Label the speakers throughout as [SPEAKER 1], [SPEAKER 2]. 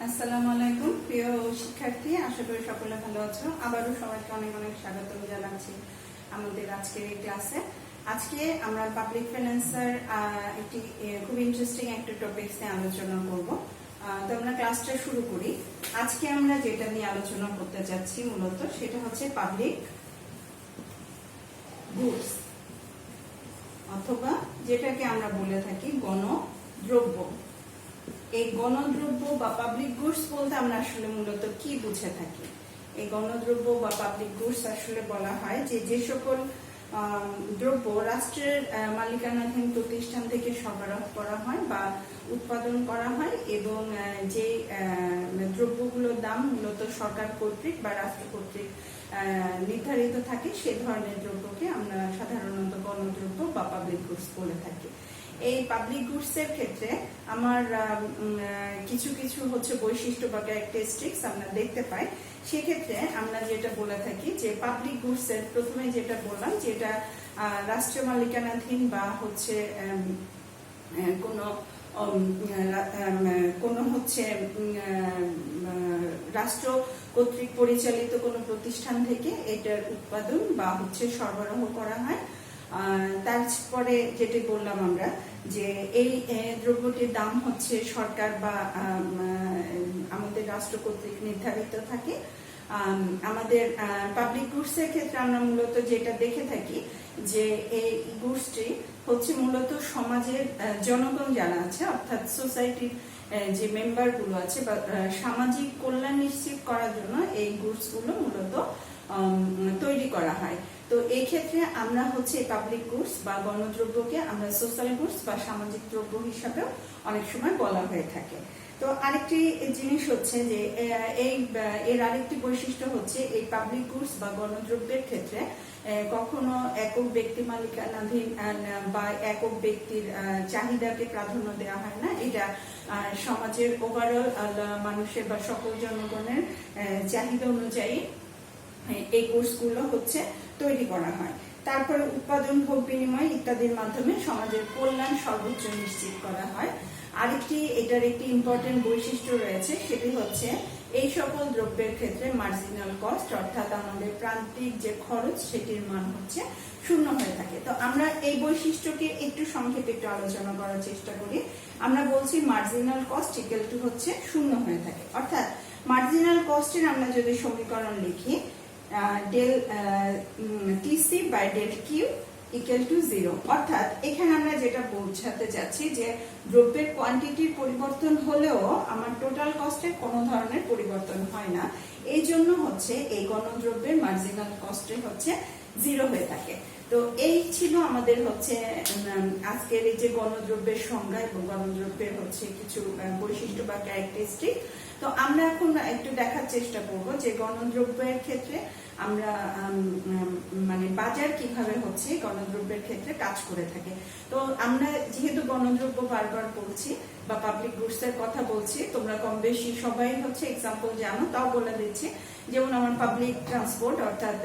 [SPEAKER 1] আসসালামু আলাইকুম প্রিয় শিক্ষার্থী, আশা করি সকলে ভালো আছো। আবারও সবাইকে অনেক অনেক স্বাগত জানাচ্ছি আমাদের আজকের এই ক্লাসে। আজকে আমরা পাবলিক ফাইন্যান্সের একটি খুব ইন্টারেস্টিং একটা টপিকস নিয়ে আলোচনা করব। তো আমরা ক্লাসটা শুরু করি। আজকে আমরা যেটা নিয়ে আলোচনা করতে যাচ্ছি মূলত সেটা হচ্ছে পাবলিক গুডস, অথবা যেটাকে আমরা বলে থাকি গণদ্রব্য। এই গণদ্রব্য বা পাবলিক গুডস বলতে আমরা আসলে মূলত কি বুঝে থাকি? এই গণদ্রব্য বা পাবলিক গুডস আসলে বলা হয় যে সকল দ্রব্য রাষ্ট্রের মালিকানাধীন প্রতিষ্ঠান থেকে সরবরাহ করা হয় বা উৎপাদন করা হয় এবং যে দ্রব্যগুলোর দাম মূলত সরকার কর্তৃক বা রাষ্ট্র কর্তৃক নির্ধারিত থাকে, সে ধরনের দ্রব্যকে আমরা সাধারণত গণদ্রব্য বা পাবলিক গুডস বলে থাকি। এই পাবলিক গুডস এর ক্ষেত্রে আমার কিছু কিছু হচ্ছে বৈশিষ্ট্য বা ক্যারেক্টারিস্টিক্স আমরা দেখতে পাই। সেক্ষেত্রে আমরা যেটা বলে থাকি যে পাবলিক গুডস এর প্রথমে যেটা বললাম, যেটা রাষ্ট্রীয় মালিকানাধীন বা হচ্ছে কোনো হচ্ছে রাষ্ট্র কর্তৃক পরিচালিত কোনো প্রতিষ্ঠান থেকে এটার উৎপাদন বা হচ্ছে সরবরাহ করা হয়। তারপরে যেটি বললাম আমরা যে এই দ্রব্যটির দাম হচ্ছে সরকার বা আমাদের রাষ্ট্র কর্তৃক নির্ধারিত থাকে। আমাদের পাবলিক গুডস এর ক্ষেত্রে আমরা মূলত যেটা দেখে থাকি যে এই গুডসটি হচ্ছে মূলত সমাজের জনগণ যারা আছে, অর্থাৎ সোসাইটির যে মেম্বার গুলো আছে বা সামাজিক কল্যাণ নিশ্চিত করার জন্য এই গুডস গুলো মূলত তৈরি করা হয়। তো এই ক্ষেত্রে আমরা হচ্ছে পাবলিক গুডস বা গণদ্রব্যকে আমরা সোশ্যাল গুডস বা সামাজিক দ্রব্য হিসাবেও অনেক সময় বলা হয়ে থাকে। তো আরেকটি জিনিস হচ্ছে যে এর আরেকটি বৈশিষ্ট্য হচ্ছে এই পাবলিক গুডস বা গণদ্রব্যের ক্ষেত্রে কখনো একক ব্যক্তি মালিকানাধীন বা একক ব্যক্তির চাহিদাকে প্রাধান্য দেওয়া হয় না। এটা সমাজের ওভারঅল মানুষের বা সকল জনগণের চাহিদা অনুযায়ী এই গুডস গুলো হচ্ছে তৈরি করা হয়। তারপরে উৎপাদন, ভোগ বিনিময় ইত্যাদির মাধ্যমে সমাজের কল্যাণ সর্বোচ্চ নিশ্চিত করা হয়। এটার একটি ইম্পর্টেন্ট বৈশিষ্ট্য রয়েছে, সেটি হচ্ছে এই সকল দ্রব্যের ক্ষেত্রে মার্জিনাল কস্ট, অর্থাৎ আমাদের প্রান্তিক যে খরচ সেটির মান হচ্ছে শূন্য হয়ে থাকে। তো আমরা এই বৈশিষ্ট্যকে একটু সংক্ষেপে একটু আলোচনা করার চেষ্টা করি। আমরা বলছি মার্জিনাল কস্ট ইকুয়াল টু হচ্ছে শূন্য হয়ে থাকে, অর্থাৎ মার্জিনাল কস্টের আমরা যদি সমীকরণ লিখি del TC by del Q equal to 0, অর্থাৎ এখানে আমরা যেটা বোঝাতে যাচ্ছি যে দ্রব্যের কোয়ান্টিটির পরিবর্তন হলেও আমার টোটাল কস্টের কোনো ধরনের পরিবর্তন হয় না। এই জন্য হচ্ছে এই গণদ্রব্যের মার্জিনাল কস্টে হচ্ছে 0 হয়ে থাকে। তো এই ছিল আমাদের হচ্ছে আজকের এই যে গণদ্রব্যের সংজ্ঞা এবং গণদ্রব্যের হচ্ছে কিছু বৈশিষ্ট্য বা ক্যারেক্টারিস্টিক। তো আমরা এখন একটু দেখার চেষ্টা করব যে গণদ্রব্যের ক্ষেত্রে আমরা মানে বাজার কিভাবে হচ্ছে গণদ্রব্যের ক্ষেত্রে কাজ করে থাকে। তো আমরা যেহেতু গণদ্রব্য বারবার বলছি বা পাবলিক গুডস এর কথা বলছি, তোমরা কম বেশি সবাই হচ্ছে এক্সাম্পল জানো, তাও বলে দিচ্ছি। যেমন আমার পাবলিক ট্রান্সপোর্ট অর্থাৎ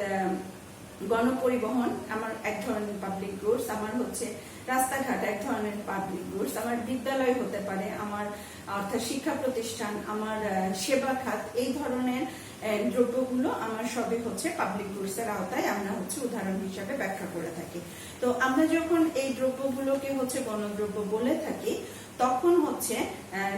[SPEAKER 1] গণপরিবহন আমার এক ধরনের পাবলিক গুডস, আমার হচ্ছে রাস্তাঘাট এক ধরনের পাবলিক গুডস, আমার বিদ্যালয় হতে পারে, আমার অর্থাৎ শিক্ষা প্রতিষ্ঠান, আমার সেবা খাত, এই ধরনের দ্রব্যগুলো আমার সবই হচ্ছে পাবলিক গুডস এর আওতায় আমরা হচ্ছে উদাহরণ হিসাবে ব্যাখ্যা করে থাকি। তো আমরা যখন এই দ্রব্যগুলোকে হচ্ছে গণদ্রব্য বলে থাকি তখন হচ্ছে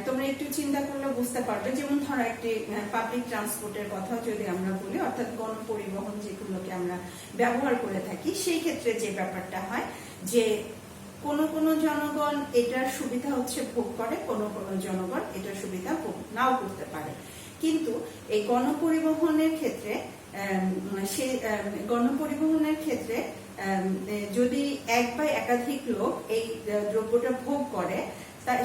[SPEAKER 1] তোমরা একটু চিন্তা করলে বুঝতে পারবে, যেমন ধরো একটি পাবলিক ট্রান্সপোর্টের কথা যদি আমরা বলি, অর্থাৎ গণপরিবহন যেগুলোকে আমরা ব্যবহার করে থাকি, সেই ক্ষেত্রে যে ব্যাপারটা হয় যে কোনো জনগণ এটার সুবিধা হচ্ছে ভোগ করে, কোনো জনগণ এটার সুবিধা ভোগ নাও করতে পারে। কিন্তু এই গণপরিবহনের ক্ষেত্রে যদি এক বা একাধিক লোক এই দ্রব্যটা ভোগ করে,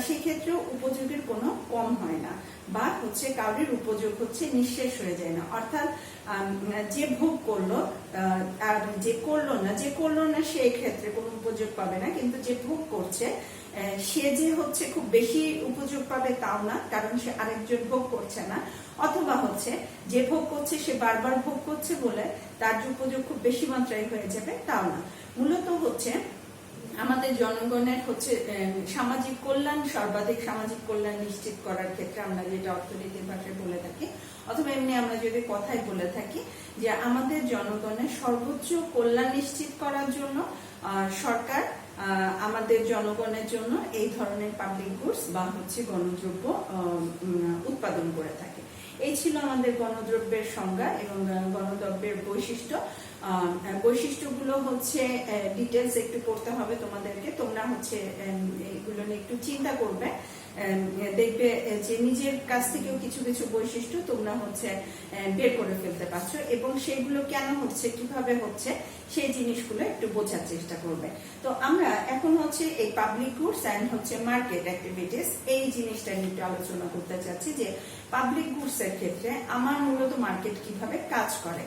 [SPEAKER 1] সেক্ষেত্রেও উপযোগের কোনো কম হয় না বা হচ্ছে কারোর উপযোগ হচ্ছে নিঃশেষ হয়ে যায় না। অর্থাৎ যে ভোগ করলো আর যে করলো না সেই ক্ষেত্রে কোনো উপযোগ পাবে না, কিন্তু যে ভোগ করছে সে যে হচ্ছে খুব বেশি উপযোগ পাবে তাও না, কারণ সে আরেকজন ভোগ করছে না, অথবা হচ্ছে যে ভোগ করছে সে বারবার ভোগ করছে বলে তার উপযোগ খুব বেশি মাত্রায় হয়ে যাবে তাও না। মূলত হচ্ছে আমাদের জনগণের হচ্ছে সামাজিক কল্যাণ, সর্বাধিক সামাজিক কল্যাণ নিশ্চিত করার ক্ষেত্রে আমরা যেটা অর্থনীতির ভাষায় বলে থাকি, অথবা এমনি আমরা যদি কথায় বলে থাকি যে আমাদের জনগণের সর্বোচ্চ কল্যাণ নিশ্চিত করার জন্য সরকার আমাদের জনগণের জন্য এই ধরনের পাবলিক গুডস বা হচ্ছে গণদ্রব্য উৎপাদন করে থাকে। এই ছিল আমাদের গণদ্রব্যের সংজ্ঞা এবং গণদ্রব্যের বৈশিষ্ট্যগুলো হচ্ছে ডিটেলস একটু পড়তে হবে তোমাদেরকে। তোমরা হচ্ছে এগুলো নিয়ে একটু চিন্তা করবে, দেখবে যে নিজের কাছ থেকেও কিছু কিছু বৈশিষ্ট্য তোমরা হচ্ছে বের করে ফেলতে পারছো, এবং সেগুলো কেন হচ্ছে, কিভাবে হচ্ছে, সেই জিনিসগুলো একটু বোঝার চেষ্টা করবে। তো আমরা এখন হচ্ছে এই পাবলিক গুডস এন্ড হচ্ছে মার্কেট অ্যাক্টিভিটিস এই জিনিসটা নিয়ে একটু আলোচনা করতে চাচ্ছি যে পাবলিক গুডস এর ক্ষেত্রে আমার মূলত মার্কেট কিভাবে কাজ করে।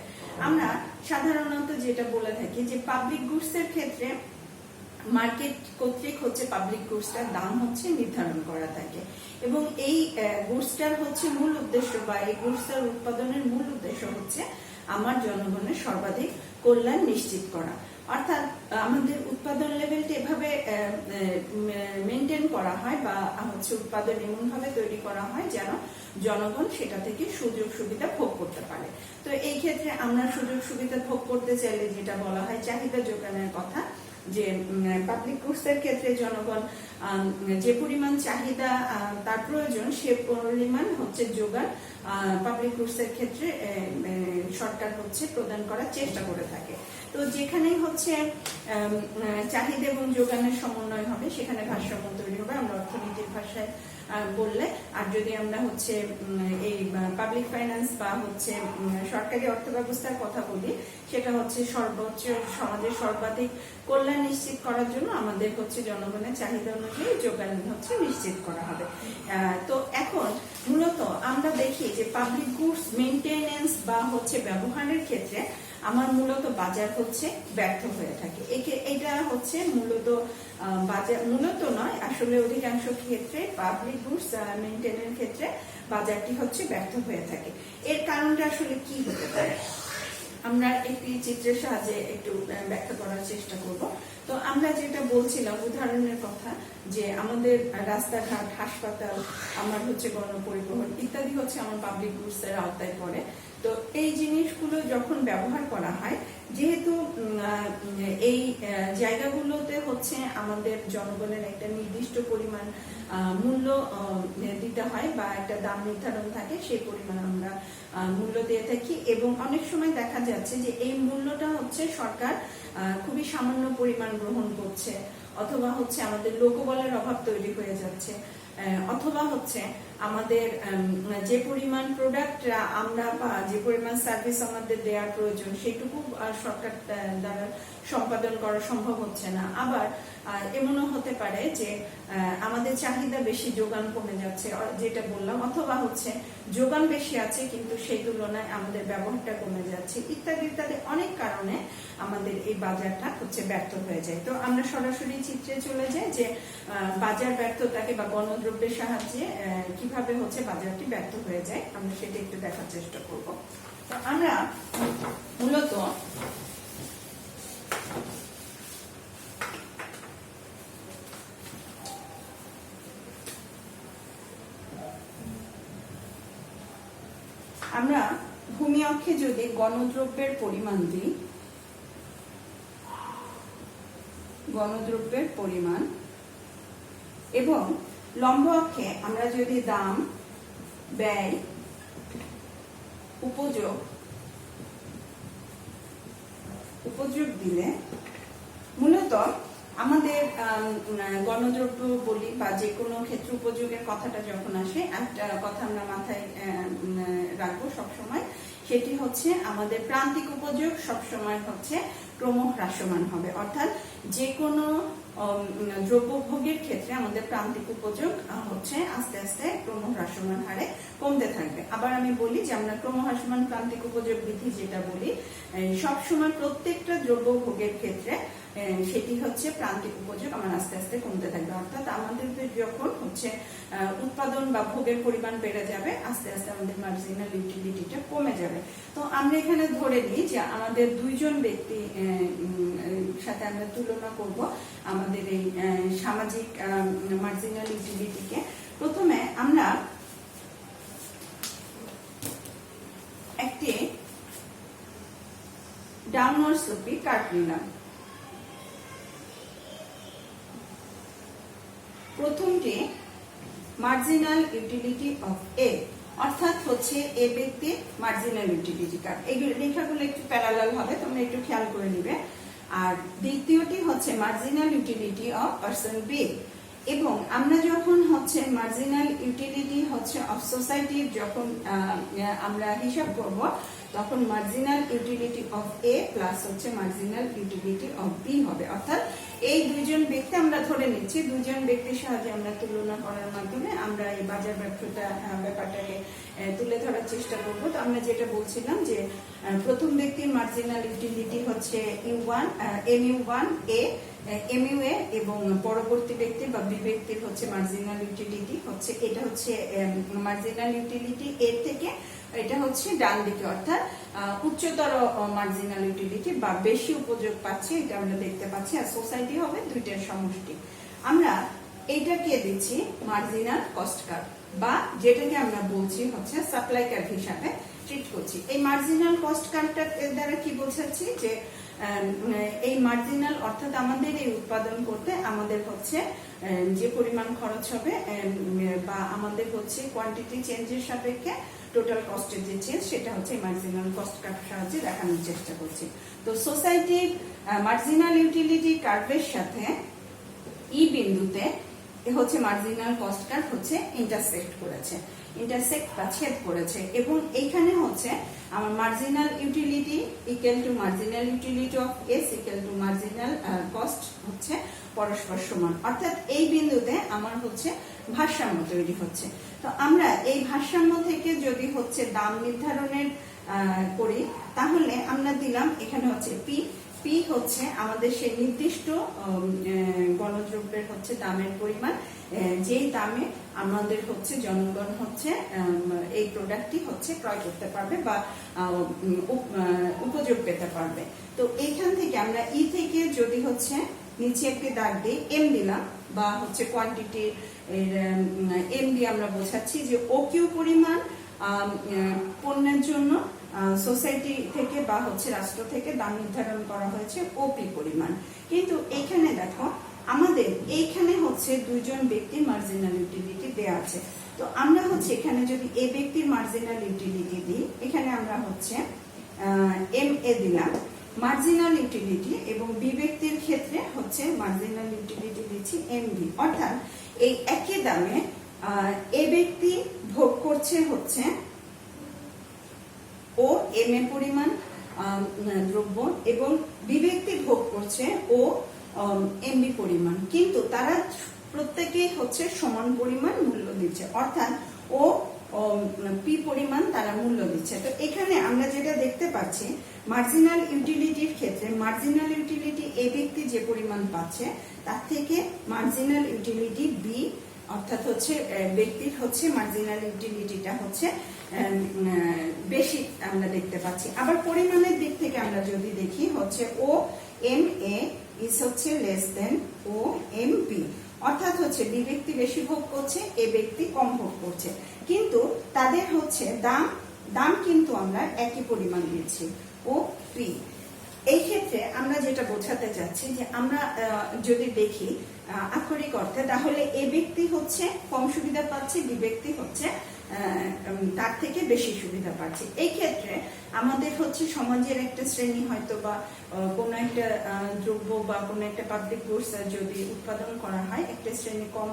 [SPEAKER 1] আমরা সাধারণত যেটা বলে থাকি যে পাবলিক গুডস এর ক্ষেত্রে মার্কেট কর্তৃক হচ্ছে পাবলিক গুডসটার দাম হচ্ছে নির্ধারণ করা থাকে, এবং এই গুডসটার হচ্ছে মূল উদ্দেশ্য বা এই গুডসটার উৎপাদনের মূল উদ্দেশ্য হচ্ছে আমার জনগণের সর্বাধিক কল্যাণ নিশ্চিত করা। অর্থাৎ আমাদের উৎপাদন লেভেলটা এভাবে মেনটেন করা হয় বা হচ্ছে উৎপাদন এমন ভাবে তৈরি করা হয় যেন জনগণ সেটা থেকে সুযোগ সুবিধা ভোগ করতে পারে। তো এই ক্ষেত্রে আমরা সুযোগ সুবিধা ভোগ করতে চাইলে যেটা বলা হয় চাহিদা যোগানের কথা, যে পাবলিক গুডস এর ক্ষেত্রে জনগণ যে পরিমাণ চাহিদা তার প্রয়োজন সে পরিমাণ হচ্ছে যোগান পাবলিক গুডস এর ক্ষেত্রে সরকার হচ্ছে প্রদান করার চেষ্টা করে থাকে। তো যেখানেই হচ্ছে চাহিদা এবং যোগানের সমন্বয় হবে সেখানে ভারসাম্য তৈরি হবে, আমরা অর্থনীতির ভাষায় বললে। আর যদি আমরা হচ্ছে এই পাবলিক ফাইন্যান্স বা হচ্ছে সরকারি অর্থ ব্যবস্থার কথা বলি, সেটা হচ্ছে সর্বোচ্চ সমাজের সর্বাধিক কল্যাণ নিশ্চিত করার জন্য আমাদের হচ্ছে জনগণের চাহিদা অনুযায়ী যোগান হচ্ছে নিশ্চিত করা হবে। তো এখন মূলত আমরা দেখি যে পাবলিক গুডস মেইনটেনেন্স বা হচ্ছে ব্যবহারের ক্ষেত্রে আমার মূলত বাজার হচ্ছে ব্যর্থ হয়ে থাকে। এটা হচ্ছে মূলত বাজার, মূলত নয় আসলে অধিকাংশ ক্ষেত্রে পাবলিক গুডস মেইনটেনের ক্ষেত্রে বাজারটি হচ্ছে ব্যর্থ হয়ে থাকে। এর কারণটা আসলে কি হতে পারে আমরা একটি চিত্রের সাহায্যে একটু ব্যাখ্যা করার চেষ্টা করব। তো আমরা যেটা বলছিলাম উদাহরণের কথা, যে আমাদের রাস্তাঘাট, হাসপাতাল, আমার হচ্ছে গণপরিবহন ইত্যাদি হচ্ছে আমার পাবলিক গুডস এর আওতায় পড়ে। তো এই জিনিসগুলো যখন ব্যবহার করা হয়, যেহেতু এই জায়গাগুলোতে হচ্ছে আমাদের জনগণের একটা নির্দিষ্ট পরিমাণ মূল্য দিতে হয় বা একটা দাম নির্ধারণ থাকে, সেই পরিমাণ আমরা মূল্য দিয়ে থাকি, এবং অনেক সময় দেখা যাচ্ছে যে এই মূল্যটা হচ্ছে সরকার খুবই সামান্য পরিমাণ গ্রহণ করছে, অথবা হচ্ছে আমাদের লোকবলের অভাব তৈরি হয়ে যাচ্ছে, অথবা হচ্ছে আমাদের যে পরিমাণ প্রোডাক্ট আমরা বা যে পরিমাণ সার্ভিস আমাদের দেওয়ার প্রয়োজন সেটুকু সরকার দ্বারা সম্পাদন করা সম্ভব হচ্ছে না। আবার এমনও হতে পারে যে আমাদের চাহিদা বেশি, যোগান কমে যাচ্ছে, যেটা বললাম, অথবা হচ্ছে যোগান বেশি আছে কিন্তু সেই তুলনায় আমাদের ব্যবহারটা কমে যাচ্ছে, ইত্যাদি ইত্যাদি অনেক কারণে আমাদের এই বাজারটা হচ্ছে ব্যর্থ হয়ে যায়। তো আমরা সরাসরি চিত্রে চলে যাই যে বাজার ব্যর্থতাকে বা গণদ্রব্যের সাহায্যে কিভাবে হচ্ছে বাজারটি ব্যর্থ হয়ে যায়, আমরা সেটা একটু দেখার চেষ্টা করব। তো আমরা মূলত আমরা ভূমি অক্ষে যদি গণদ্রব্যের পরিমাণ দিই, গণদ্রব্যের পরিমাণ, এবং লম্ব অক্ষে আমরা যদি দাম, ব্যয়, উপযোগ দিলে মূলত আমাদের গণদ্রব্য বলি বা যে কোনো ক্ষেত্রে উপযোগের কথাটা যখন আসে, একটা কথা আমরা মাথায় রাখবো সবসময়, সেটি হচ্ছে আমাদের প্রান্তিক উপযোগ সবসময় হচ্ছে ক্রমহ্রাসমান হবে। অর্থাৎ যে কোনো দ্রব্যভোগের ক্ষেত্রে আমাদের প্রান্তিক উপযোগ হচ্ছে আস্তে আস্তে ক্রমহ্রাসমান হারে কমতে থাকবে। আবার আমি বলি যে আমরা ক্রমহ্রাসমান প্রান্তিক উপযোগ বৃদ্ধি যেটা বলি, সবসময় প্রত্যেকটা দ্রব্যভোগের ক্ষেত্রে সেটি হচ্ছে প্রান্তিক উপযোগ আমার আস্তে আস্তে কমতে থাকবে। অর্থাৎ আমাদের যখন হচ্ছে উৎপাদন বা ভোগের পরিমাণ বেড়ে যাবে, আস্তে আস্তে আমাদের মার্জিনাল ইউটিলিটিটা কমে যাবে। তো আমরা এখানে ধরে নিই যে আমাদের দুইজন ব্যক্তি সাথে আমরা তুলনা করব আমাদের এই সামাজিক মার্জিনাল ইউটিলিটিকে। প্রথমে আমরা একটি ডাউনওয়ার্ড স্লোপি কার্ভ নিলাম। প্রথমটি মার্জিনাল ইউটিলিটি অফ এ, অর্থাৎ হচ্ছে এ ব্যক্তির মার্জিনাল ইউটিলিটি কার্ভ। এই লেখাগুলো একটু প্যারালাল হবে, তোমরা একটু খেয়াল করে নিবে। আর দ্বিতীয়টি হচ্ছে marginal utility of person B. এবং আমরা যখন হচ্ছে মার্জিনাল ইউটিলিটি হচ্ছে অফ সোসাইটির যখন আমরা হিসাব করব, তখন marginal utility of A plus হচ্ছে মার্জিনাল ইউটিলিটি অফ বি হবে। অর্থাৎ এই দুইজন ব্যক্তি আমরা ধরে নিচ্ছি, দুইজন ব্যক্তির সাহায্যে আমরা তুলনা করার মাধ্যমে আমরা এই বাজার ব্যাপারটাকে তুলে ধরার চেষ্টা করব। তো আমরা যেটা বলছিলাম যে প্রথম ব্যক্তির মার্জিনাল ইউটিলিটি হচ্ছে MU1 এ MUA, এবং পরবর্তী ব্যক্তি বা বি ব্যক্তির হচ্ছে মার্জিনাল ইউটিলিটি হচ্ছে, এটা হচ্ছে মার্জিনাল ইউটিলিটি এর থেকে এটা হচ্ছে ডান দিকে, অর্থাৎ উচ্চতর মার্জিনাল ইউটিলিটি বা বেশি উপযোগ পাচ্ছে, এটা আমরা দেখতে পাচ্ছি। আর সোসাইটি হবে দুইটার সমষ্টি। আমরা এইটাকে দিচ্ছি মার্জিনাল কস্ট কার্ভ, বা যেটাকে আমরা বলছি হচ্ছে সাপ্লাই কার্ভ হিসাবে ট্রিট করছি। এই মার্জিনাল কস্ট কার্ভটা দ্বারা কি বোঝাচ্ছি যে এই মার্জিনাল অর্থাৎ আমাদের এই উৎপাদন করতে আমাদের হচ্ছে যে পরিমাণ খরচ হবে বা আমাদের হচ্ছে কোয়ান্টিটি চেঞ্জের সাপেক্ষে টোটাল কস্টের যে চেঞ্জ, সেটা হচ্ছে মার্জিনাল কস্ট কার্ভ সাহায্যে দেখানোর চেষ্টা করছি। তো সোসাইটির মার্জিনাল ইউটিলিটি কার্ভের সাথে ই বিন্দুতে হচ্ছে মার্জিনাল কস্ট কার্ভ হচ্ছে ইন্টারসেক্ট বা ছেদ করেছে, এবং এইখানে হচ্ছে আমার marginal utility equal to marginal utility of S equal to marginal cost হচ্ছে পরস্পর সমান। অর্থাৎ এই বিন্দুতে আমার হচ্ছে ভারসাম্য তৈরি হচ্ছে। তো আমরা এই ভারসাম্য থেকে যদি হচ্ছে দাম নির্ধারণের করি, তাহলে আমরা দিলাম এখানে হচ্ছে পি হচ্ছে আমাদের সেই নির্দিষ্ট গণদ্রব্যের হচ্ছে দামের পরিমাণ, যেই দামে আমাদের হচ্ছে জনগণ হচ্ছে এই প্রোডাক্টটি হচ্ছে ক্রয় করতে পারবে বা উপযোগ পেতে পারবে। তো এইখান থেকে আমরা ই থেকে যদি হচ্ছে নিচে একটি দাগ দিই, এম দিলাম, বা হচ্ছে কোয়ান্টিটি এম দিয়ে আমরা বোঝাচ্ছি যে ও কিউ পরিমাণ পণ্যের জন্য সোসাইটি থেকে বা হচ্ছে রাষ্ট্র থেকে দাম নির্ধারণ করা হয়েছে ওপি পরিমাণ। কিন্তু এইখানে দেখো আমাদের এইখানে হচ্ছে দুইজন ব্যক্তির মার্জিনাল ইউটিলিটি দেওয়া আছে। তো আমরা হচ্ছে এখানে যদি এ ব্যক্তির মার্জিনাল ইউটিলিটি দিই, এখানে আমরা হচ্ছে এম এ দিলাম মার্জিনাল ইউটিলিটি, এবং বি ব্যক্তির ক্ষেত্রে হচ্ছে মার্জিনাল ইউটিলিটি দিচ্ছি এম বি। অর্থাৎ এই একই দামে এ ব্যক্তি ভোগ করছে হচ্ছে ও এম এ পরিমাণ দ্রব্য, এবং বি ব্যক্তি ভোগ করছে ও এমবি পরিমাণ, কিন্তু তারা প্রত্যেকেই হচ্ছে সমান পরিমাণ মূল্য দিচ্ছে, অর্থাৎ ও পি পরিমাণ তারা মূল্য দিচ্ছে। তো এখানে আমরা যেটা দেখতে পাচ্ছি, মার্জিনাল ইউটিলিটির ক্ষেত্রে মার্জিনাল ইউটিলিটি এ ব্যক্তি যে পরিমাণ পাচ্ছে তার থেকে মার্জিনাল ইউটিলিটি বি অর্থাৎ হচ্ছে ব্যক্তির হচ্ছে মার্জিনাল ইউটিলিটিটা হচ্ছে বেশি আমরা দেখতে পাচ্ছি। আবার পরিমাণের দিক থেকে আমরা যদি দেখি হচ্ছে ও এম এ ইজ হচ্ছে লেস দেন ও এম বি, অর্থাৎ হচ্ছে বি ব্যক্তি বেশি ভোগ করছে, এ ব্যক্তি কম ভোগ করছে, কিন্তু তাদের হচ্ছে দাম কিন্তু আমরা একই পরিমাণ দিচ্ছি ও পি। এই ক্ষেত্রে আমরা যেটা বোঝাতে চাচ্ছি যে আমরা যদি দেখি আক্ষরিক অর্থে, তাহলে এ ব্যক্তি হচ্ছে কম সুবিধা পাচ্ছে, বি ব্যক্তি হচ্ছে তার থেকে বেশি সুবিধা পাচ্ছে। এই ক্ষেত্রে আমাদের হচ্ছে সমাজের একটা শ্রেণী হয়তো বা কোনো একটা দ্রব্য বা কোনো একটা পাবলিক গুডস যদি উৎপাদন করা হয়, একটা শ্রেণী কম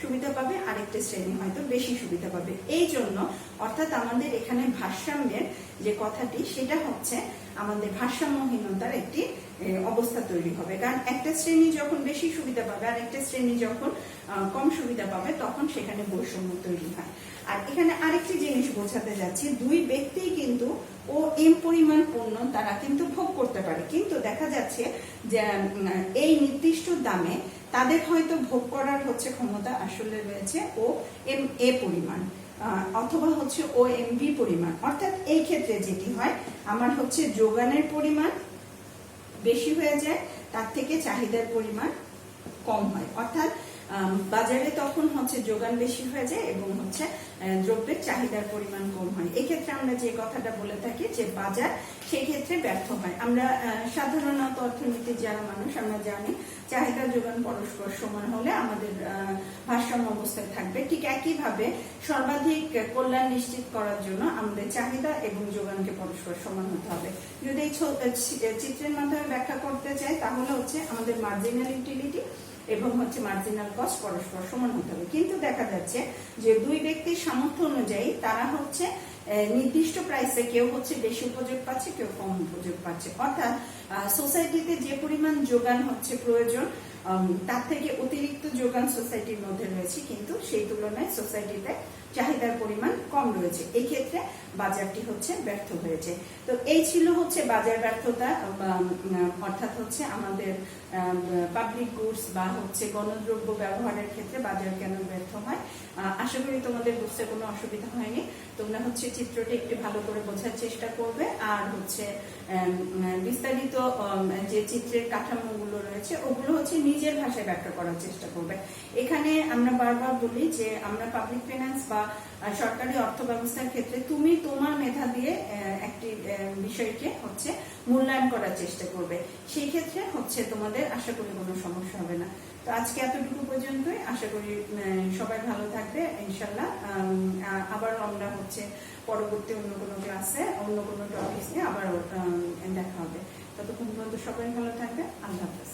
[SPEAKER 1] সুবিধা পাবে, আরেকটা শ্রেণী হয়তো বেশি সুবিধা পাবে। এই জন্য অর্থাৎ আমাদের এখানে ভারসাম্যের যে কথাটি, সেটা হচ্ছে আমাদের ভারসাম্যহীনতার একটি অবস্থা তৈরি হবে। কারণ একটা শ্রেণী যখন বেশি সুবিধা পাবে আর একটা শ্রেণী যখন কম সুবিধা পাবে তখন সেখানে বৈষম্য তৈরি হয়। আর এখানে আরেকটি জিনিস বোঝাতে যাচ্ছি, দুই ব্যক্তি কিন্তু ও এম পরিমাণ পণ্য তারা কিন্তু ভোগ করতে পারে, কিন্তু দেখা যাচ্ছে যে এই নির্দিষ্ট দামে তাদের হয়তো ভোগ করার হচ্ছে ক্ষমতা আসলে রয়েছে ও এম এ পরিমাণ অথবা হচ্ছে ও এম বি পরিমাণ। অর্থাৎ এই ক্ষেত্রে যেটি হয়, আমার হচ্ছে যোগানের পরিমাণ বেশি হয়ে যায়, তার থেকে চাহিদার পরিমাণ কম হয়। অর্থাৎ বাজারে তখন হচ্ছে যোগান বেশি হয়ে যায় এবং হচ্ছে দ্রব্যের চাহিদার পরিমাণ কম হয়। এক্ষেত্রে আমরা যে কথাটা বলে থাকি যে বাজার সেই ক্ষেত্রে ব্যর্থ হয়। আমরা সাধারণত অর্থনীতির যারা মানুষ আমরা জানি চাহিদা যোগান পরস্পর সমান হলে আমাদের ভারসাম্য অবস্থায় থাকবে। ঠিক একইভাবে সর্বাধিক কল্যাণ নিশ্চিত করার জন্য আমাদের চাহিদা এবং যোগানকে পরস্পর সমান হতে হবে। যদি এই চিত্রের মাধ্যমে ব্যাখ্যা করতে চাই তাহলে হচ্ছে আমাদের মার্জিনাল ইউটিলিটি এবং হচ্ছে মার্জিনাল কস্ট পরস্পর সমান হতে হবে। কিন্তু দেখা যাচ্ছে যে দুই ব্যক্তির সামর্থ্য অনুযায়ী তারা হচ্ছে নির্দিষ্ট প্রাইসে কেউ হচ্ছে বেশি উপযোগ পাচ্ছে, কেউ কম উপযোগ পাচ্ছে। অর্থাৎ সোসাইটিতে যে পরিমাণ যোগান হচ্ছে প্রয়োজন তার থেকে অতিরিক্ত যোগান সোসাইটির মধ্যে রয়েছে, কিন্তু সেই তুলনায় সোসাইটিতে চাহিদার পরিমাণ কম রয়েছে। এই ক্ষেত্রে বাজারটি হচ্ছে ব্যর্থ হয়েছে। তো এই ছিল হচ্ছে বাজার ব্যর্থতা, অর্থাৎ হচ্ছে আমাদের পাবলিক গুডস বা হচ্ছে গণদ্রব্য ব্যবহারের ক্ষেত্রে বাজার কেন ব্যর্থ হয়। আশা করি তোমাদের বুঝতে কোনো অসুবিধা হয়নি। তোমরা হচ্ছে চিত্রটি একটু ভালো করে বোঝার চেষ্টা করবে আর হচ্ছে বিস্তারিত যে চিত্রের কাঠামোগুলো রয়েছে ওগুলো হচ্ছে নিজের ভাষায় ব্যাখ্যা করার চেষ্টা করবে। এখানে আমরা বারবার বলি যে আমরা পাবলিক ফাইন্যান্স বা সরকারি অর্থ ব্যবস্থার ক্ষেত্রে তুমি তোমার মেধা দিয়ে একটি বিষয়কে হচ্ছে মূল্যায়ন করার চেষ্টা করবে। সেই ক্ষেত্রে হচ্ছে তোমাদের আশা করি কোনো সমস্যা হবে না। তো আজকে এতটুকু পর্যন্তই। আশা করি সবাই ভালো থাকবে ইনশাল্লাহ। আবার আমরা হচ্ছে পরবর্তী অন্য কোনো ক্লাসে অন্য কোনো টপিক নিয়ে আবার দেখা হবে। ততক্ষণ পর্যন্ত সবাই ভালো থাকবে। আল্লাহ হাফেজ।